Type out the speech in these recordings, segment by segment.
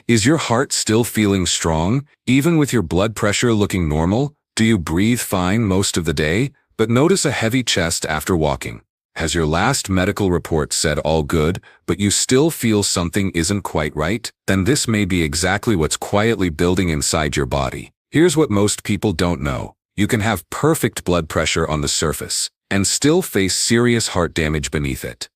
Is your heart still feeling strong, even with your blood pressure looking normal? Do you breathe fine most of the day, but notice a heavy chest after walking? Has your last medical report said all good, but you still feel something isn't quite right? Then this may be exactly what's quietly building inside your body. Here's what most people don't know. You can have perfect blood pressure on the surface and still face serious heart damage beneath it.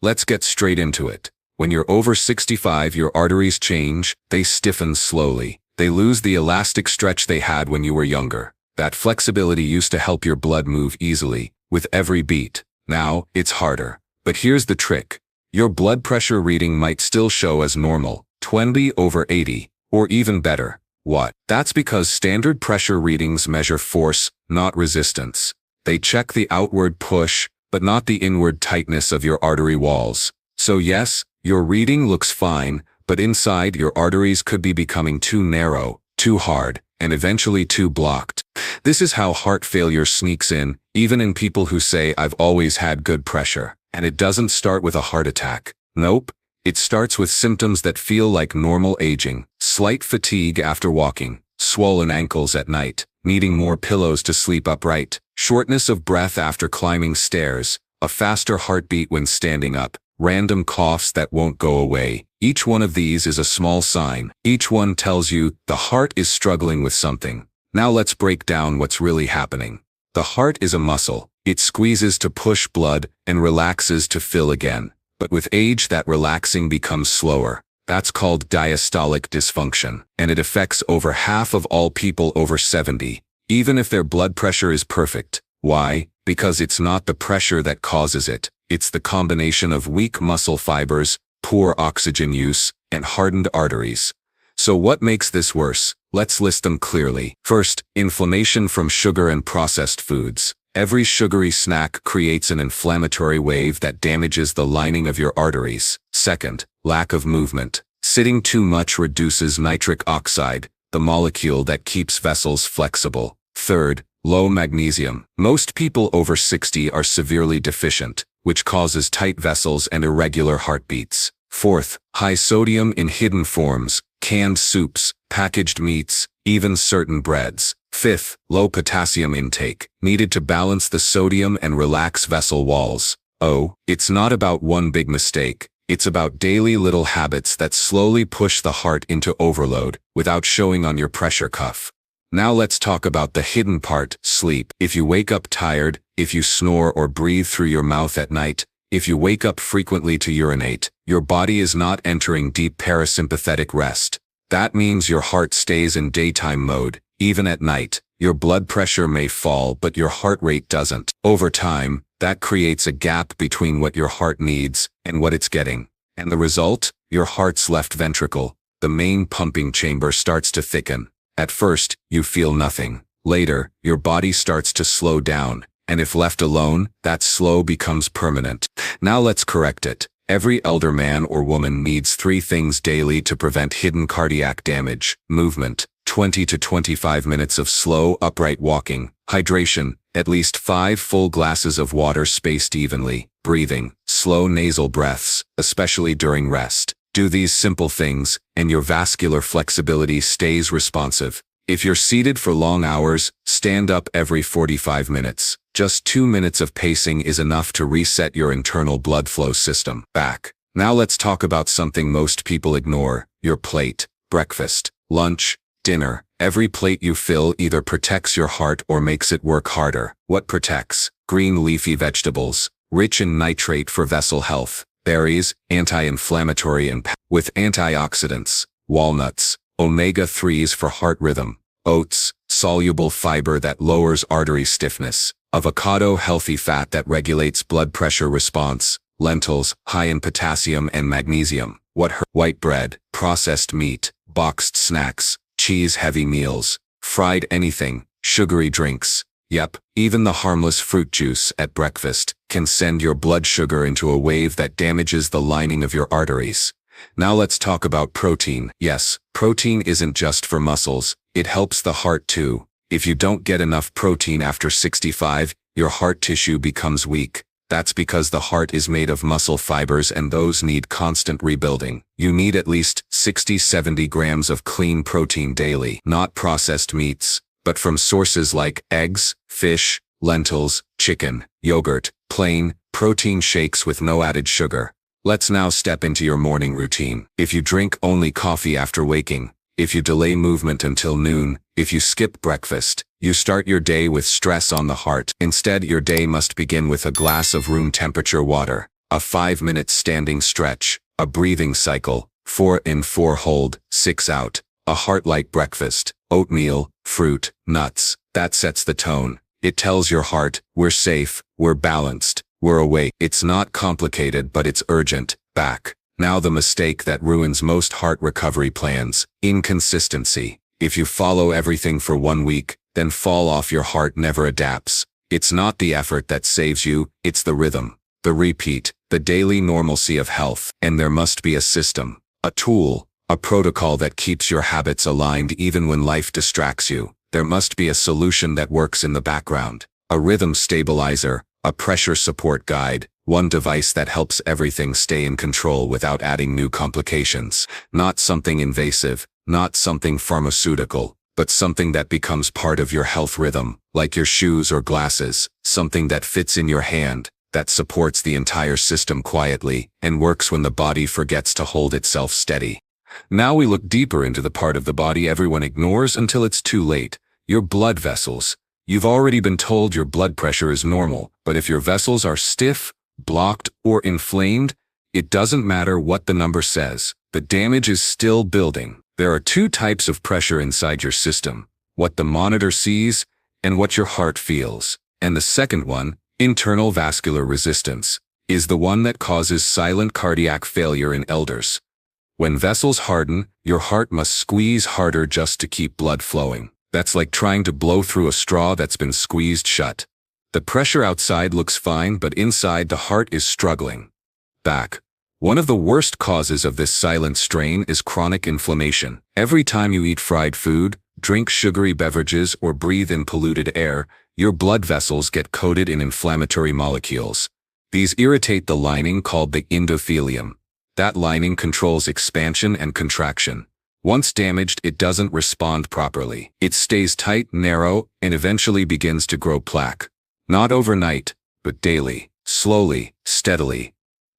Let's get straight into it. When you're over 65, your arteries change, they stiffen slowly. They lose the elastic stretch they had when you were younger. That flexibility used to help your blood move easily, with every beat. Now, it's harder. But here's the trick. Your blood pressure reading might still show as normal, 20/80, or even better. What? That's because standard pressure readings measure force, not resistance. They check the outward push, but not the inward tightness of your artery walls. So yes, your reading looks fine, but inside your arteries could be becoming too narrow, too hard, and eventually too blocked. This is how heart failure sneaks in, even in people who say I've always had good pressure. And it doesn't start with a heart attack. Nope. It starts with symptoms that feel like normal aging, slight fatigue after walking, swollen ankles at night, needing more pillows to sleep upright, shortness of breath after climbing stairs, a faster heartbeat when standing up, random coughs that won't go away. Each one of these is a small sign. Each one tells you the heart is struggling with something. Now let's break down what's really happening. The heart is a muscle. It squeezes to push blood and relaxes to fill again. But with age, that relaxing becomes slower. That's called diastolic dysfunction, and it affects over half of all people over 70, even if their blood pressure is perfect. Why? Because it's not the pressure that causes it. It's the combination of weak muscle fibers, poor oxygen use, and hardened arteries. So what makes this worse? Let's list them clearly. First, inflammation from sugar and processed foods. Every sugary snack creates an inflammatory wave that damages the lining of your arteries. Second, lack of movement. Sitting too much reduces nitric oxide, the molecule that keeps vessels flexible. Third, low magnesium. Most people over 60 are severely deficient, which causes tight vessels and irregular heartbeats. Fourth, high sodium in hidden forms, canned soups, packaged meats, even certain breads. Fifth, low potassium intake, needed to balance the sodium and relax vessel walls. Oh, it's not about one big mistake. It's about daily little habits that slowly push the heart into overload without showing on your pressure cuff. Now let's talk about the hidden part, sleep. If you wake up tired, if you snore or breathe through your mouth at night, if you wake up frequently to urinate, your body is not entering deep parasympathetic rest. That means your heart stays in daytime mode. Even at night, your blood pressure may fall, but your heart rate doesn't. Over time, that creates a gap between what your heart needs and what it's getting. And the result? Your heart's left ventricle, the main pumping chamber, starts to thicken. At first, you feel nothing. Later, your body starts to slow down. And if left alone, that slow becomes permanent. Now let's correct it. Every elder man or woman needs 3 things daily to prevent hidden cardiac damage: movement, 20 to 25 minutes of slow, upright walking; hydration, at least 5 full glasses of water spaced evenly; breathing, slow nasal breaths, especially during rest. Do these simple things, and your vascular flexibility stays responsive. If you're seated for long hours, stand up every 45 minutes. Just 2 minutes of pacing is enough to reset your internal blood flow system. Now let's talk about something most people ignore: your plate. Breakfast, lunch, dinner. Every plate you fill either protects your heart or makes it work harder. What protects? Green leafy vegetables, rich in nitrate for vessel health; berries, anti-inflammatory and with antioxidants; walnuts, omega-3s for heart rhythm; oats, soluble fiber that lowers artery stiffness; avocado, healthy fat that regulates blood pressure response; lentils, high in potassium and magnesium. White bread, processed meat, boxed snacks, cheese-heavy meals, fried anything, sugary drinks. Yep, even the harmless fruit juice at breakfast can send your blood sugar into a wave that damages the lining of your arteries. Now let's talk about protein. Yes, protein isn't just for muscles, it helps the heart too. If you don't get enough protein after 65, your heart tissue becomes weak. That's because the heart is made of muscle fibers and those need constant rebuilding. You need at least 60-70 grams of clean protein daily, not processed meats, but from sources like eggs, fish, lentils, chicken, yogurt, plain, protein shakes with no added sugar. Let's now step into your morning routine. If you drink only coffee after waking, if you delay movement until noon, if you skip breakfast, you start your day with stress on the heart. Instead, your day must begin with a glass of room temperature water, a 5-minute standing stretch, a breathing cycle, 4 in 4 hold, 6 out, a heart-like breakfast, oatmeal, fruit, nuts. That sets the tone. It tells your heart, we're safe, we're balanced, we're awake. It's not complicated, but it's urgent. Back. Now the mistake that ruins most heart recovery plans: inconsistency. If you follow everything for 1 week, then fall off, your heart never adapts. It's not the effort that saves you, it's the rhythm, the repeat, the daily normalcy of health. And there must be a system, a tool, a protocol that keeps your habits aligned even when life distracts you. There must be a solution that works in the background, a rhythm stabilizer, a pressure support guide, one device that helps everything stay in control without adding new complications. Not something invasive, not something pharmaceutical, but something that becomes part of your health rhythm, like your shoes or glasses, something that fits in your hand, that supports the entire system quietly, and works when the body forgets to hold itself steady. Now we look deeper into the part of the body everyone ignores until it's too late: your blood vessels. You've already been told your blood pressure is normal, but if your vessels are stiff, blocked, or inflamed, it doesn't matter what the number says. The damage is still building. There are 2 types of pressure inside your system: what the monitor sees and what your heart feels. And the second one, internal vascular resistance, is the one that causes silent cardiac failure in elders. When vessels harden, your heart must squeeze harder just to keep blood flowing. That's like trying to blow through a straw that's been squeezed shut. The pressure outside looks fine, but inside the heart is struggling. Back. One of the worst causes of this silent strain is chronic inflammation. Every time you eat fried food, drink sugary beverages, or breathe in polluted air, your blood vessels get coated in inflammatory molecules. These irritate the lining called the endothelium. That lining controls expansion and contraction. Once damaged, it doesn't respond properly. It stays tight, narrow, and eventually begins to grow plaque. Not overnight, but daily, slowly, steadily.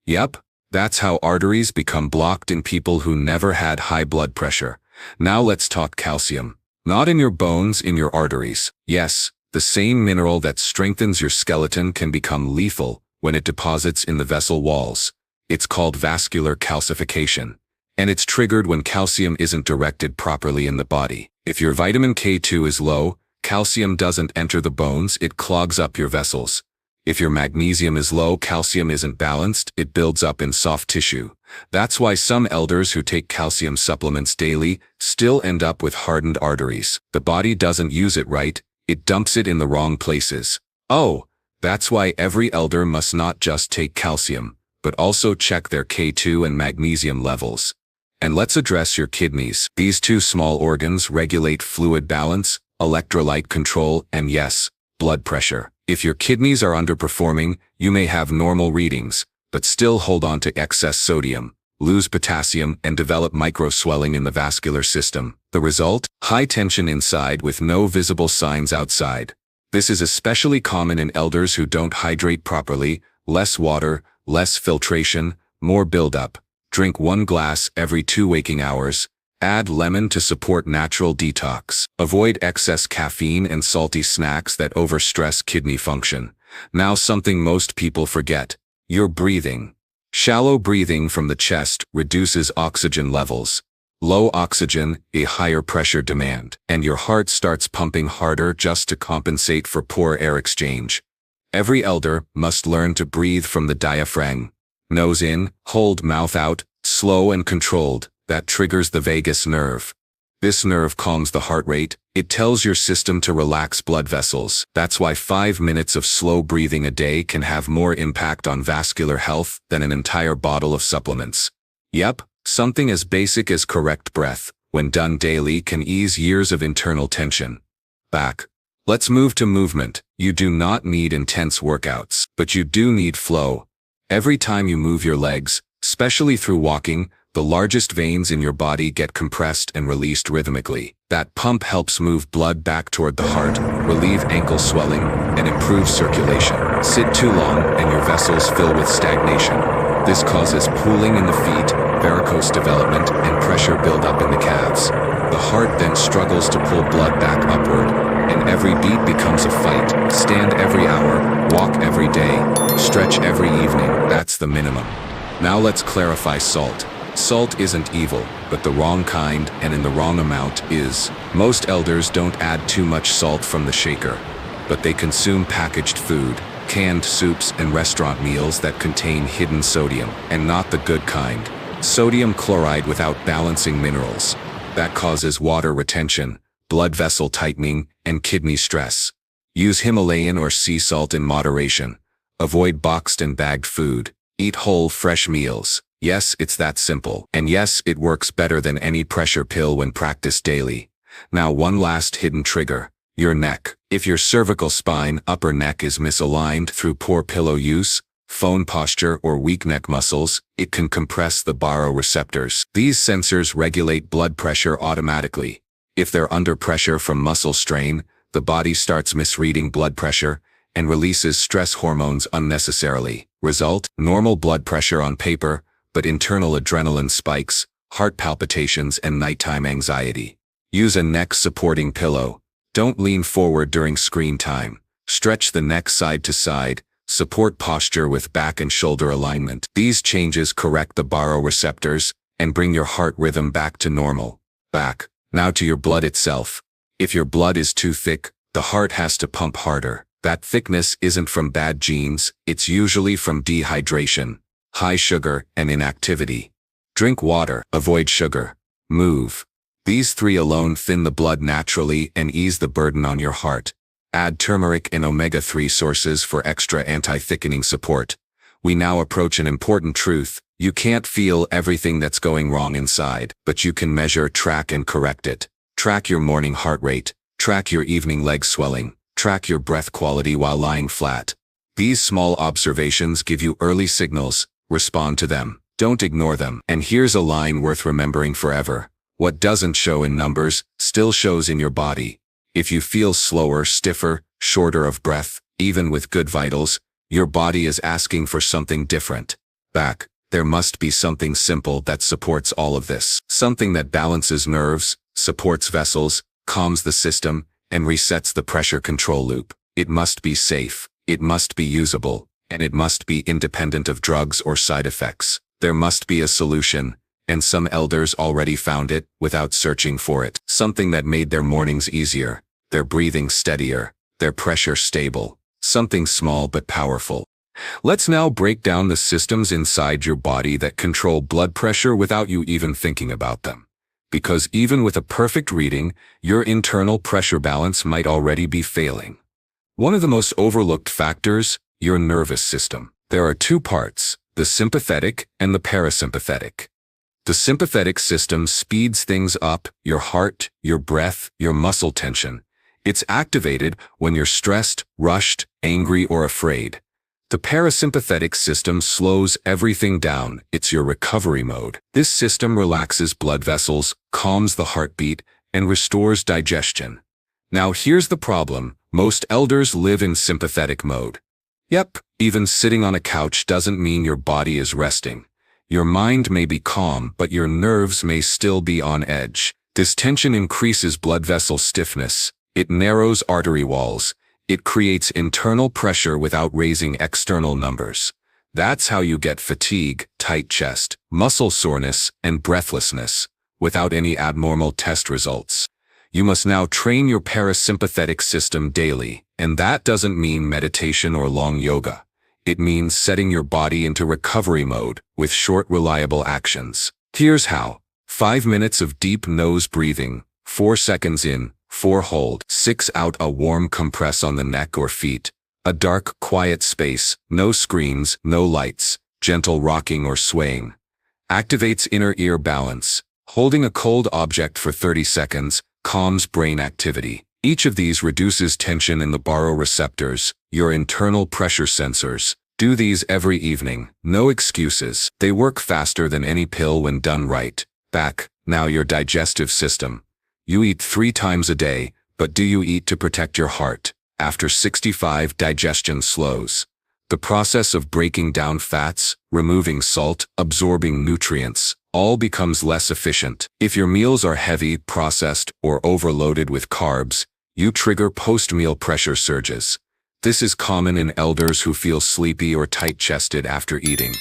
Yep, that's how arteries become blocked in people who never had high blood pressure. Now let's talk calcium. Not in your bones, in your arteries. Yes, the same mineral that strengthens your skeleton can become lethal when it deposits in the vessel walls. It's called vascular calcification, and it's triggered when calcium isn't directed properly in the body. If your vitamin K2 is low, calcium doesn't enter the bones, it clogs up your vessels. If your magnesium is low, calcium isn't balanced, it builds up in soft tissue. That's why some elders who take calcium supplements daily still end up with hardened arteries. The body doesn't use it right, it dumps it in the wrong places. Oh, that's why every elder must not just take calcium, but also check their K2 and magnesium levels. And let's address your kidneys. These 2 small organs regulate fluid balance, electrolyte control, and yes, blood pressure. If your kidneys are underperforming, you may have normal readings, but still hold on to excess sodium, lose potassium, and develop microswelling in the vascular system. The result? High tension inside with no visible signs outside. This is especially common in elders who don't hydrate properly: less water, less filtration, more buildup. Drink 1 glass every 2 waking hours. Add lemon to support natural detox. Avoid excess caffeine and salty snacks that overstress kidney function. Now something most people forget: your breathing. Shallow breathing from the chest reduces oxygen levels. Low oxygen, a higher pressure demand, and your heart starts pumping harder just to compensate for poor air exchange. Every elder must learn to breathe from the diaphragm. Nose in, hold mouth out, slow and controlled. That triggers the vagus nerve. This nerve calms the heart rate. It tells your system to relax blood vessels. That's why 5 minutes of slow breathing a day can have more impact on vascular health than an entire bottle of supplements. Yep, something as basic as correct breath, when done daily, can ease years of internal tension. Back. Let's move to movement. You do not need intense workouts, but you do need flow. Every time you move your legs, especially through walking, the largest veins in your body get compressed and released rhythmically. That pump helps move blood back toward the heart, relieve ankle swelling, and improve circulation. Sit too long and your vessels fill with stagnation. This causes pooling in the feet, varicose development, and pressure buildup in the calves. The heart then struggles to pull blood back upward, and every beat becomes a fight. Stand every hour, walk every day, stretch every evening. That's the minimum. Now let's clarify salt. Salt isn't evil, but the wrong kind and in the wrong amount is. Most elders don't add too much salt from the shaker, but they consume packaged food, canned soups and restaurant meals that contain hidden sodium, and not the good kind. Sodium chloride without balancing minerals. That causes water retention, blood vessel tightening, and kidney stress. Use Himalayan or sea salt in moderation. Avoid boxed and bagged food. Eat whole, fresh meals. Yes, it's that simple. And yes, it works better than any pressure pill when practiced daily. Now one last hidden trigger. Your neck. If your cervical spine, upper neck is misaligned through poor pillow use, phone posture, or weak neck muscles, it can compress the baroreceptors. These sensors regulate blood pressure automatically. If they're under pressure from muscle strain, the body starts misreading blood pressure and releases stress hormones unnecessarily. Result: normal blood pressure on paper, but internal adrenaline spikes, heart palpitations, and nighttime anxiety. Use a neck-supporting pillow. Don't lean forward during screen time. Stretch the neck side to side. Support posture with back and shoulder alignment. These changes correct the baroreceptors and bring your heart rhythm back to normal. Back. Now to your blood itself. If your blood is too thick, the heart has to pump harder. That thickness isn't from bad genes, it's usually from dehydration, high sugar, and inactivity. Drink water, avoid sugar, move. These three alone thin the blood naturally and ease the burden on your heart. Add turmeric and omega-3 sources for extra anti-thickening support. We now approach an important truth. You can't feel everything that's going wrong inside, but you can measure, track, and correct it. Track your morning heart rate. Track your evening leg swelling. Track your breath quality while lying flat. These small observations give you early signals. Respond to them. Don't ignore them. And here's a line worth remembering forever. What doesn't show in numbers still shows in your body. If you feel slower, stiffer, shorter of breath, even with good vitals, your body is asking for something different. Back. There must be something simple that supports all of this. Something that balances nerves, supports vessels, calms the system, and resets the pressure control loop. It must be safe, it must be usable, and it must be independent of drugs or side effects. There must be a solution, and some elders already found it without searching for it. Something that made their mornings easier, their breathing steadier, their pressure stable. Something small but powerful. Let's now break down the systems inside your body that control blood pressure without you even thinking about them. Because even with a perfect reading, your internal pressure balance might already be failing. One of the most overlooked factors, your nervous system. There are two parts, the sympathetic and the parasympathetic. The sympathetic system speeds things up, your heart, your breath, your muscle tension. It's activated when you're stressed, rushed, angry, or afraid. The parasympathetic system slows everything down. It's your recovery mode. This system relaxes blood vessels, calms the heartbeat, and restores digestion. Now here's the problem. Most elders live in sympathetic mode. Yep, even sitting on a couch doesn't mean your body is resting. Your mind may be calm, but your nerves may still be on edge. This tension increases blood vessel stiffness. It narrows artery walls. It creates internal pressure without raising external numbers. That's how you get fatigue, tight chest, muscle soreness, and breathlessness, without any abnormal test results. You must now train your parasympathetic system daily, and that doesn't mean meditation or long yoga. It means setting your body into recovery mode with short, reliable actions. Here's how. 5 minutes of deep nose breathing, 4 seconds in, 4 hold, 6 out. A warm compress on the neck or feet. A dark, quiet space, no screens, no lights, gentle rocking or swaying. Activates inner ear balance. Holding a cold object for 30 seconds calms brain activity. Each of these reduces tension in the baroreceptors, your internal pressure sensors. Do these every evening, no excuses. They work faster than any pill when done right. Now your digestive system. You eat 3 times a day, but do you eat to protect your heart? After 65, digestion slows. The process of breaking down fats, removing salt, absorbing nutrients, all becomes less efficient. If your meals are heavy, processed, or overloaded with carbs, you trigger post-meal pressure surges. This is common in elders who feel sleepy or tight-chested after eating.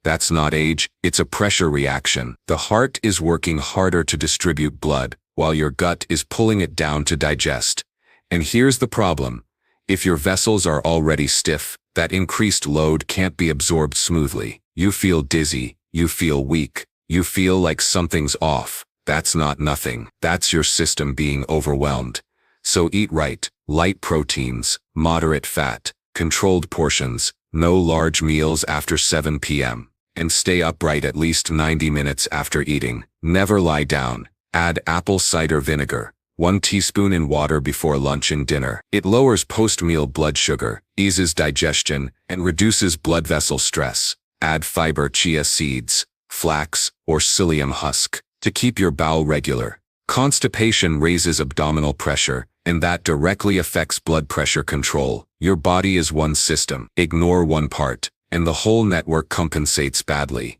That's not age, it's a pressure reaction. The heart is working harder to distribute blood, while your gut is pulling it down to digest. And here's the problem. If your vessels are already stiff, that increased load can't be absorbed smoothly. You feel dizzy, you feel weak, you feel like something's off. That's not nothing. That's your system being overwhelmed. So eat right, light proteins, moderate fat, controlled portions, no large meals after 7 p.m. And stay upright at least 90 minutes after eating. Never lie down. Add apple cider vinegar, 1 teaspoon in water before lunch and dinner. It lowers post-meal blood sugar, eases digestion, and reduces blood vessel stress. Add fiber, chia seeds, flax, or psyllium husk to keep your bowel regular. Constipation raises abdominal pressure, and that directly affects blood pressure control. Your body is one system. Ignore one part, and the whole network compensates badly.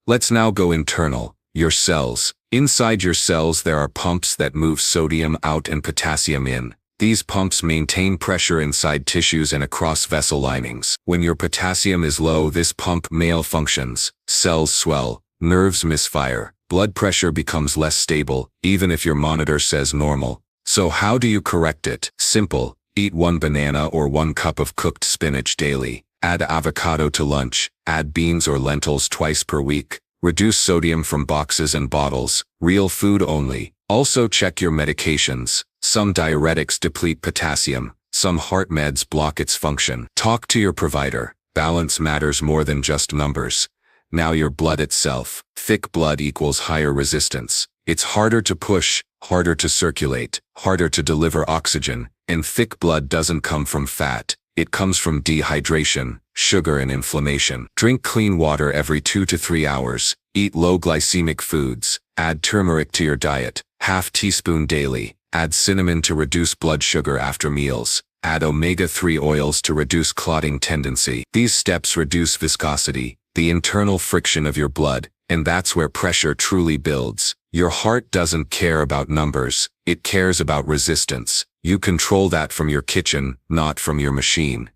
Let's now go internal. Your cells. Inside your cells there are pumps that move sodium out and potassium in. These pumps maintain pressure inside tissues and across vessel linings. When your potassium is low, this pump malfunctions. Cells swell, nerves misfire, blood pressure becomes less stable, even if your monitor says normal. So how do you correct it? Simple. Eat 1 banana or 1 cup of cooked spinach daily. Add avocado to lunch. Add beans or lentils twice per week. Reduce sodium from boxes and bottles. Real food only. Also check your medications. Some diuretics deplete potassium. Some heart meds block its function. Talk to your provider. Balance matters more than just numbers. Now your blood itself. Thick blood equals higher resistance. It's harder to push, harder to circulate, harder to deliver oxygen, and thick blood doesn't come from fat. It comes from dehydration, sugar, and inflammation. Drink clean water every 2 to 3 hours. Eat low glycemic foods. Add turmeric to your diet, ½ teaspoon daily. Add cinnamon to reduce blood sugar after meals. Add omega-3 oils to reduce clotting tendency. These steps reduce viscosity, the internal friction of your blood, and that's where pressure truly builds. Your heart doesn't care about numbers, it cares about resistance. You control that from your kitchen, not from your machine.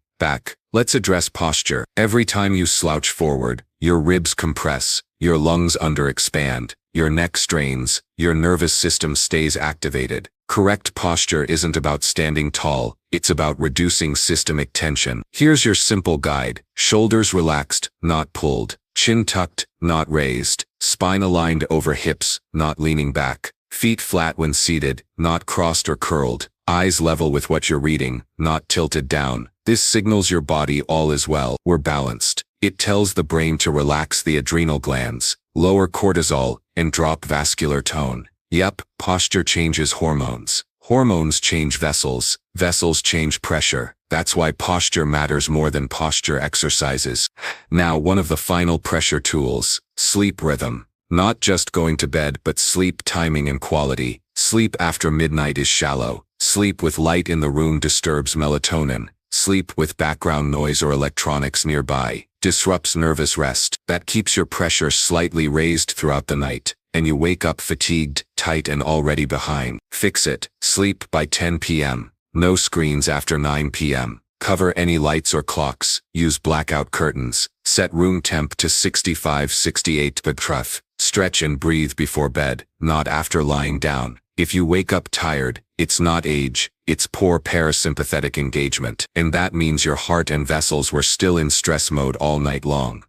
Let's address posture. Every time you slouch forward, your ribs compress, your lungs underexpand, your neck strains, your nervous system stays activated. Correct posture isn't about standing tall, it's about reducing systemic tension. Here's your simple guide. Shoulders relaxed, not pulled. Chin tucked, not raised. Spine aligned over hips, not leaning back. Feet flat when seated, not crossed or curled. Eyes level with what you're reading, not tilted down. This signals your body all is well. We're balanced. It tells the brain to relax the adrenal glands, lower cortisol, and drop vascular tone. Yep, posture changes hormones. Hormones change vessels. Vessels change pressure. That's why posture matters more than posture exercises. Now, one of the final pressure tools, sleep rhythm. Not just going to bed, but sleep timing and quality. Sleep after midnight is shallow. Sleep with light in the room disturbs melatonin. Sleep with background noise or electronics nearby disrupts nervous rest. That keeps your pressure slightly raised throughout the night, and you wake up fatigued, tight, and already behind. Fix it. Sleep by 10 p.m. No screens after 9 p.m. Cover any lights or clocks. Use blackout curtains. Set room temp to 65-68 degrees. Stretch and breathe before bed, not after lying down. If you wake up tired, it's not age, it's poor parasympathetic engagement. And that means your heart and vessels were still in stress mode all night long.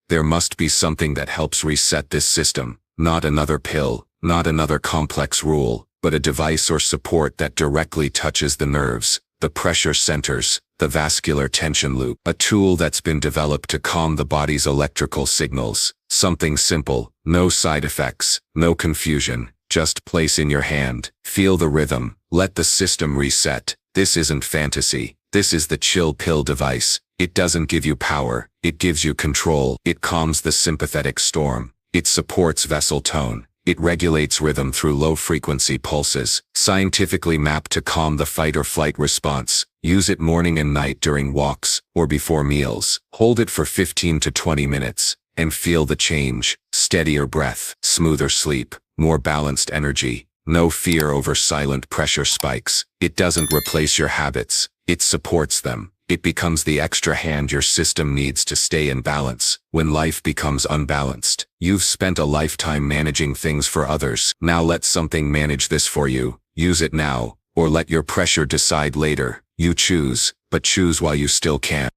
There must be something that helps reset this system. Not another pill, not another complex rule, but a device or support that directly touches the nerves, the pressure centers, the vascular tension loop. A tool that's been developed to calm the body's electrical signals. Something simple, no side effects, no confusion. Just place in your hand, feel the rhythm, Let the system reset. This isn't fantasy. This is the chill pill device. It doesn't give you power. It gives you control. It calms the sympathetic storm. It supports vessel tone. It regulates rhythm through low-frequency pulses, scientifically mapped to calm the fight or flight response. Use it morning and night during walks or before meals. Hold it for 15 to 20 minutes and feel the change. Steadier breath, smoother sleep, more balanced energy. No fear over silent pressure spikes. It doesn't replace your habits. It supports them. It becomes the extra hand your system needs to stay in balance. When life becomes unbalanced, you've spent a lifetime managing things for others. Now let something manage this for you. Use it now, or let your pressure decide later. You choose, but choose while you still can.